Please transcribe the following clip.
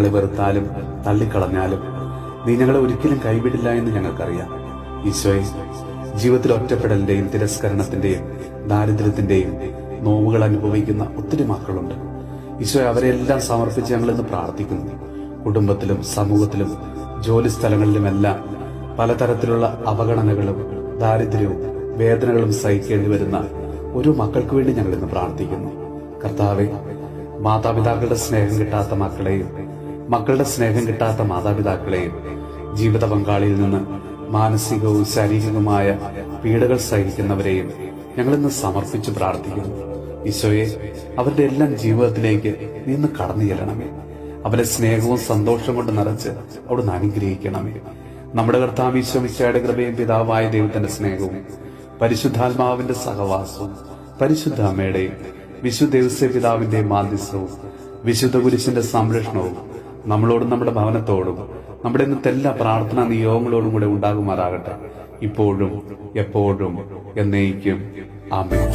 ഞങ്ങളെ വെറുത്താലും തള്ളിക്കളഞ്ഞാലും നീ ഞങ്ങളെ ഒരിക്കലും കൈവിടില്ല എന്ന് ഞങ്ങൾക്കറിയാം. ഈശോയെ, ജീവിതത്തിൽ ഒറ്റപ്പെടലിന്റെയും തിരസ്കരണത്തിന്റെയും ദാരിദ്ര്യത്തിന്റെയും നോവുകൾ അനുഭവിക്കുന്ന ഒത്തിരി മക്കളുണ്ട്. ഈശോയെ, അവരെല്ലാം സമർപ്പിച്ച് ഞങ്ങളിന്ന് പ്രാർത്ഥിക്കുന്നു. കുടുംബത്തിലും സമൂഹത്തിലും ജോലി സ്ഥലങ്ങളിലുമെല്ലാം പലതരത്തിലുള്ള അവഗണനകളും ദാരിദ്ര്യവും വേദനകളും സഹിക്കേണ്ടി വരുന്ന ഒരു മക്കൾക്ക് വേണ്ടി ഞങ്ങൾ ഇന്ന് പ്രാർത്ഥിക്കുന്നു. കർത്താവെ, മാതാപിതാക്കളുടെ സ്നേഹം കിട്ടാത്ത മക്കളെയും മക്കളുടെ സ്നേഹം കിട്ടാത്ത മാതാപിതാക്കളെയും ജീവിത പങ്കാളിയിൽ നിന്ന് മാനസികവും ശാരീരികവുമായ പീഡകൾ സഹിക്കുന്നവരെയും ഞങ്ങളിന്ന് സമർപ്പിച്ച് പ്രാർത്ഥിക്കുന്നു. ഈശോയെ, അവരുടെ എല്ലാം ജീവിതത്തിലേക്ക് നീ ഇന്ന് കടന്നു ചെല്ലണമേ. അവരെ സ്നേഹവും സന്തോഷം കൊണ്ട് നിറച്ച് അവിടുന്ന് അനുഗ്രഹിക്കണമേ. നമ്മുടെ കർത്താവ് ഈശോ മിശിഹായുടെ കൃപയും പിതാവായ ദൈവത്തിന്റെ സ്നേഹവും പരിശുദ്ധാത്മാവിന്റെ സഹവാസവും പരിശുദ്ധ അമ്മയുടെയും വിശുദ്ധ ദേവസ്യ പിതാവിന്റെയും മാധ്യസ്ഥവും വിശുദ്ധ കുരിശിന്റെ സംരക്ഷണവും നമ്മളോടും നമ്മുടെ ഭവനത്തോടും നമ്മുടെ ഇന്നത്തെ എല്ലാ പ്രാർത്ഥനാ നിയോഗങ്ങളോടും കൂടെ ഉണ്ടാകുമാറാകട്ടെ, ഇപ്പോഴും എപ്പോഴും എന്നേക്കും. ആമേൻ.